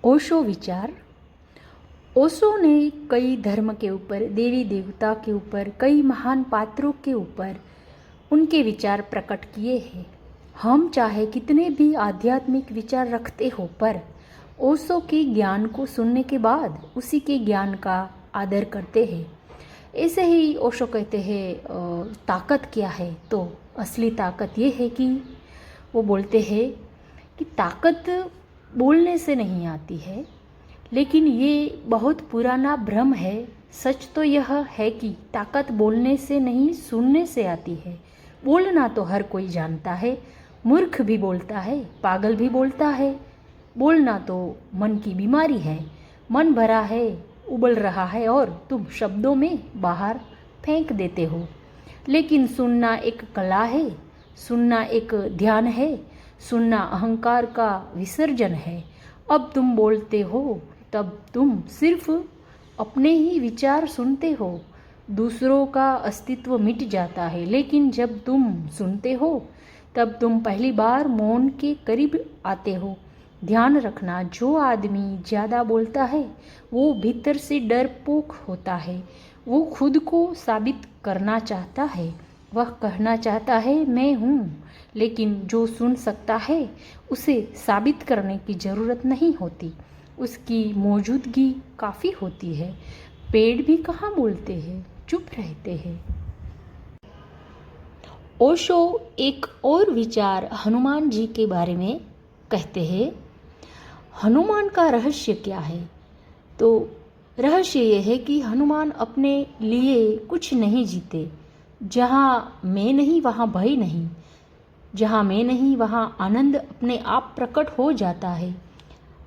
ओशो विचार। ओशो ने कई धर्म के ऊपर, देवी देवता के ऊपर, कई महान पात्रों के ऊपर उनके विचार प्रकट किए हैं। हम चाहे कितने भी आध्यात्मिक विचार रखते हो, पर ओशो के ज्ञान को सुनने के बाद उसी के ज्ञान का आदर करते हैं। ऐसे ही ओशो कहते हैं ताकत क्या है, तो असली ताकत ये है कि वो बोलते हैं कि ताकत बोलने से नहीं आती है, लेकिन ये बहुत पुराना भ्रम है। सच तो यह है कि ताकत बोलने से नहीं, सुनने से आती है। बोलना तो हर कोई जानता है, मूर्ख भी बोलता है, पागल भी बोलता है। बोलना तो मन की बीमारी है। मन भरा है, उबल रहा है और तुम शब्दों में बाहर फेंक देते हो। लेकिन सुनना एक कला है, सुनना एक ध्यान है, सुनना अहंकार का विसर्जन है। अब तुम बोलते हो तब तुम सिर्फ अपने ही विचार सुनते हो, दूसरों का अस्तित्व मिट जाता है। लेकिन जब तुम सुनते हो तब तुम पहली बार मौन के करीब आते हो। ध्यान रखना, जो आदमी ज़्यादा बोलता है वो भीतर से डरपोक होता है। वो खुद को साबित करना चाहता है। वह कहना चाहता है मैं हूँ, लेकिन जो सुन सकता है उसे साबित करने की ज़रूरत नहीं होती, उसकी मौजूदगी काफ़ी होती है। पेड़ भी कहाँ बोलते हैं, चुप रहते हैं। ओशो एक और विचार हनुमान जी के बारे में कहते हैं। हनुमान का रहस्य क्या है? तो रहस्य यह है कि हनुमान अपने लिए कुछ नहीं जीते। जहाँ मैं नहीं वहाँ भय नहीं, जहाँ मैं नहीं वहाँ आनंद अपने आप प्रकट हो जाता है।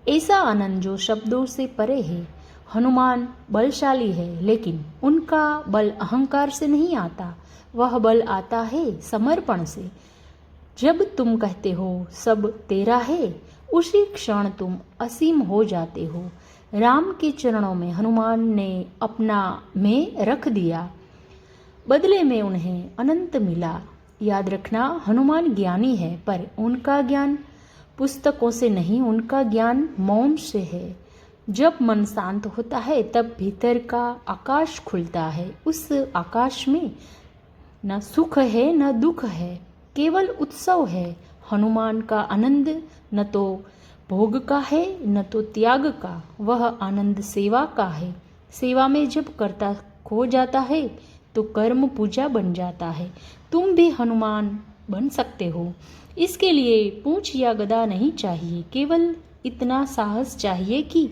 ऐसा आनंद जो शब्दों से परे है। हनुमान बलशाली है, लेकिन उनका बल अहंकार से नहीं आता, वह बल आता है समर्पण से। जब तुम कहते हो सब तेरा है, उसी क्षण तुम असीम हो जाते हो। राम के चरणों में हनुमान ने अपना मैं रख दिया, बदले में उन्हें अनंत मिला। याद रखना, हनुमान ज्ञानी है, पर उनका ज्ञान पुस्तकों से नहीं, उनका ज्ञान मौन से है। जब मन शांत होता है तब भीतर का आकाश खुलता है। उस आकाश में न सुख है न दुख है, केवल उत्सव है। हनुमान का आनंद न तो भोग का है न तो त्याग का, वह आनंद सेवा का है। सेवा में जब कर्ता खो जाता है तो कर्म पूजा बन जाता है। तुम भी हनुमान बन सकते हो। इसके लिए पूंछ या गदा नहीं चाहिए, केवल इतना साहस चाहिए कि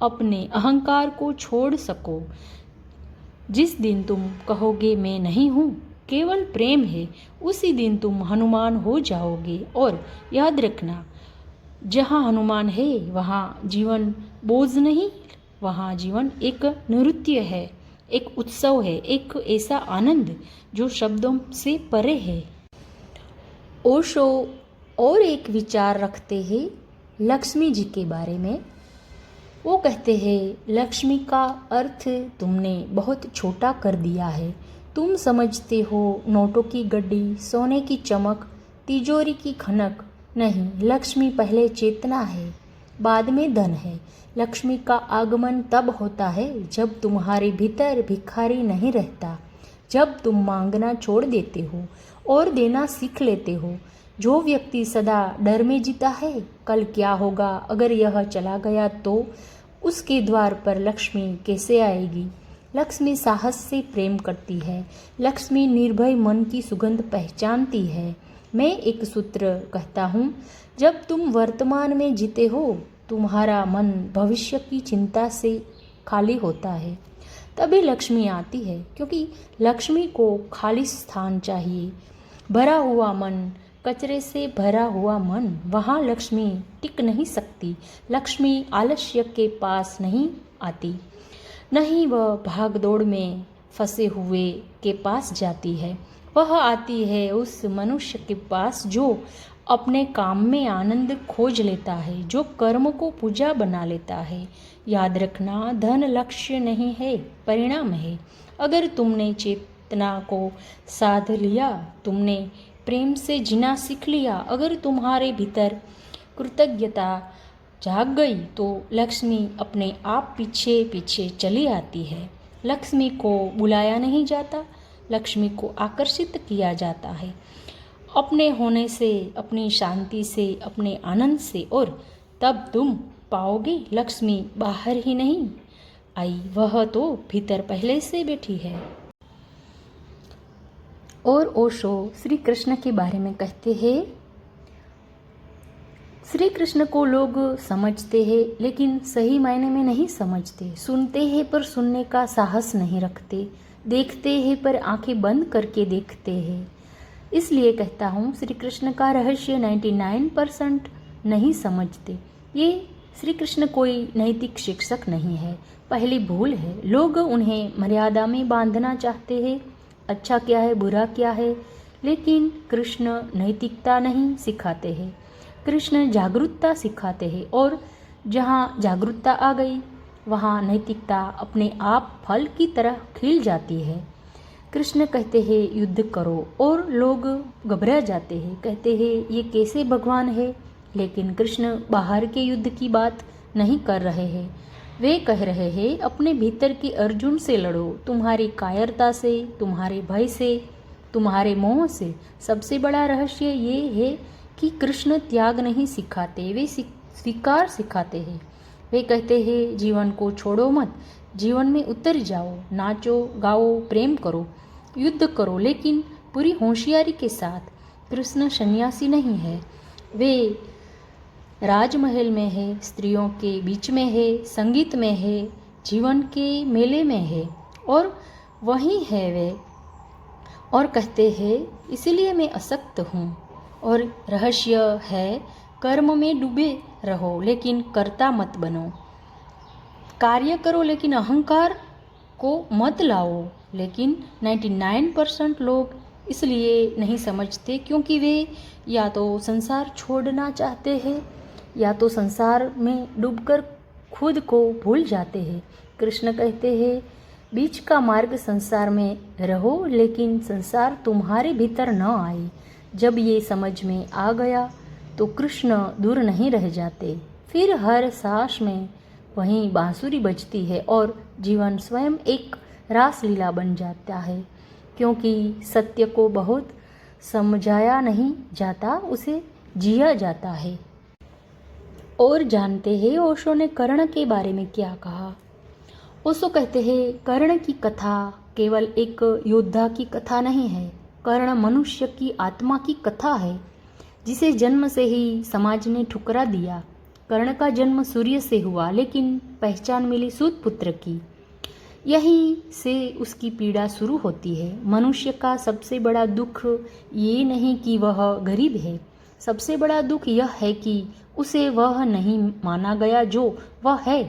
अपने अहंकार को छोड़ सको। जिस दिन तुम कहोगे मैं नहीं हूँ, केवल प्रेम है, उसी दिन तुम हनुमान हो जाओगे। और याद रखना, जहाँ हनुमान है वहाँ जीवन बोझ नहीं, वहाँ जीवन एक नृत्य है, एक उत्सव है, एक ऐसा आनंद जो शब्दों से परे है। ओशो और एक विचार रखते हैं लक्ष्मी जी के बारे में। वो कहते हैं लक्ष्मी का अर्थ तुमने बहुत छोटा कर दिया है। तुम समझते हो नोटों की गड्डी, सोने की चमक, तिजोरी की खनक। नहीं, लक्ष्मी पहले चेतना है, बाद में धन है। लक्ष्मी का आगमन तब होता है जब तुम्हारे भीतर भिखारी नहीं रहता, जब तुम मांगना छोड़ देते हो और देना सीख लेते हो। जो व्यक्ति सदा डर में जीता है, कल क्या होगा अगर यह चला गया तो, उसके द्वार पर लक्ष्मी कैसे आएगी? लक्ष्मी साहस से प्रेम करती है। लक्ष्मी निर्भय मन की सुगंध पहचानती है। मैं एक सूत्र कहता हूँ, जब तुम वर्तमान में जीते हो, तुम्हारा मन भविष्य की चिंता से खाली होता है, तभी लक्ष्मी आती है। क्योंकि लक्ष्मी को खाली स्थान चाहिए। भरा हुआ मन, कचरे से भरा हुआ मन, वहाँ लक्ष्मी टिक नहीं सकती। लक्ष्मी आलस्य के पास नहीं आती, नहीं वह भाग दौड़ में फंसे हुए के पास जाती है। वह आती है उस मनुष्य के पास जो अपने काम में आनंद खोज लेता है, जो कर्म को पूजा बना लेता है। याद रखना, धन लक्ष्य नहीं है, परिणाम है। अगर तुमने चेतना को साध लिया, तुमने प्रेम से जीना सीख लिया, अगर तुम्हारे भीतर कृतज्ञता जाग गई तो लक्ष्मी अपने आप पीछे पीछे चली आती है। लक्ष्मी को बुलाया नहीं जाता, लक्ष्मी को आकर्षित किया जाता है अपने होने से, अपनी शांति से, अपने आनंद से। और तब तुम पाओगे लक्ष्मी बाहर ही नहीं आई, वह तो भीतर पहले से बैठी है। और ओशो श्री कृष्ण के बारे में कहते हैं, श्री कृष्ण को लोग समझते हैं लेकिन सही मायने में नहीं समझते, सुनते हैं पर सुनने का साहस नहीं रखते, देखते हैं पर आंखें बंद करके देखते हैं। इसलिए कहता हूँ श्री कृष्ण का रहस्य 99% नहीं समझते। ये श्री कृष्ण कोई नैतिक शिक्षक नहीं है, पहली भूल है। लोग उन्हें मर्यादा में बांधना चाहते हैं, अच्छा क्या है बुरा क्या है, लेकिन कृष्ण नैतिकता नहीं सिखाते हैं, कृष्ण जागरूकता सिखाते हैं। और जहाँ जागरूकता आ गई वहाँ नैतिकता अपने आप फल की तरह खिल जाती है। कृष्ण कहते हैं युद्ध करो और लोग घबरा जाते हैं, कहते हैं ये कैसे भगवान है। लेकिन कृष्ण बाहर के युद्ध की बात नहीं कर रहे हैं, वे कह रहे हैं अपने भीतर के अर्जुन से लड़ो, तुम्हारी कायरता से, तुम्हारे भय से, तुम्हारे मोह से। सबसे बड़ा रहस्य ये है कि कृष्ण त्याग नहीं सिखाते, वे स्वीकार सिखाते हैं। वे कहते हैं जीवन को छोड़ो मत, जीवन में उतर जाओ, नाचो गाओ, प्रेम करो, युद्ध करो, लेकिन पूरी होशियारी के साथ। कृष्ण सन्यासी नहीं है, वे राजमहल में है, स्त्रियों के बीच में है, संगीत में है, जीवन के मेले में है, और वहीं है वे। और कहते हैं इसलिए मैं असक्त हूँ। और रहस्य है कर्म में डूबे रहो लेकिन कर्ता मत बनो, कार्य करो लेकिन अहंकार को मत लाओ। लेकिन 99% लोग इसलिए नहीं समझते क्योंकि वे या तो संसार छोड़ना चाहते हैं या तो संसार में डूबकर खुद को भूल जाते हैं। कृष्ण कहते हैं बीच का मार्ग संसार में रहो लेकिन संसार तुम्हारे भीतर न आए। जब ये समझ में आ गया तो कृष्ण दूर नहीं रह जाते, फिर हर सांस में वहीं बांसुरी बजती है और जीवन स्वयं एक रासलीला बन जाता है। क्योंकि सत्य को बहुत समझाया नहीं जाता, उसे जिया जाता है। और जानते हैं ओशो ने कर्ण के बारे में क्या कहा? ओशो कहते हैं कर्ण की कथा केवल एक योद्धा की कथा नहीं है, कर्ण मनुष्य की आत्मा की कथा है जिसे जन्म से ही समाज ने ठुकरा दिया। कर्ण का जन्म सूर्य से हुआ लेकिन पहचान मिली सूत पुत्र की, यहीं से उसकी पीड़ा शुरू होती है। मनुष्य का सबसे बड़ा दुख ये नहीं कि वह गरीब है, सबसे बड़ा दुख यह है कि उसे वह नहीं माना गया जो वह है।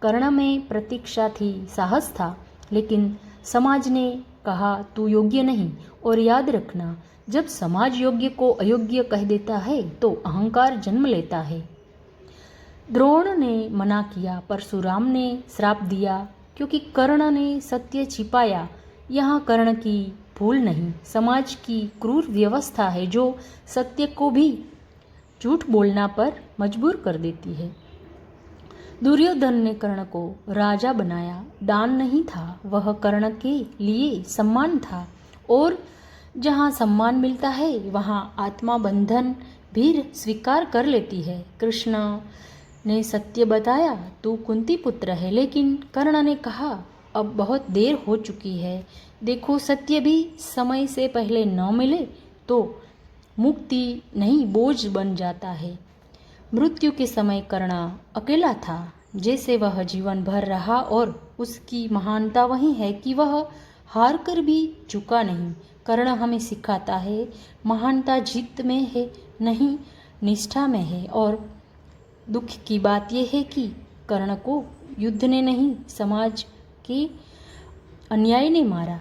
कर्ण में प्रतीक्षा थी, साहस था, लेकिन समाज ने कहा तू योग्य नहीं। और याद रखना, जब समाज योग्य को अयोग्य कह देता है तो अहंकार जन्म लेता है। द्रोण ने मना किया, परशुराम ने श्राप दिया क्योंकि कर्ण ने सत्य छिपाया। यहाँ कर्ण की भूल नहीं, समाज की क्रूर व्यवस्था है जो सत्य को भी झूठ बोलना पर मजबूर कर देती है। दुर्योधन ने कर्ण को राजा बनाया, दान नहीं था, वह कर्ण के लिए सम्मान था। और जहाँ सम्मान मिलता है वहाँ आत्मा बंधन भी स्वीकार कर लेती है। कृष्ण ने सत्य बताया, तू कुंती पुत्र है, लेकिन कर्ण ने कहा अब बहुत देर हो चुकी है, देखो सत्य भी समय से पहले न मिले तो मुक्ति नहीं बोझ बन जाता है। मृत्यु के समय कर्ण अकेला था, जैसे वह जीवन भर रहा, और उसकी महानता वही है कि वह हार कर भी झुका नहीं। कर्ण हमें सिखाता है महानता जीत में है, नहीं निष्ठा में है। और दुख की बात यह है कि कर्ण को युद्ध ने नहीं, समाज के अन्याय ने मारा।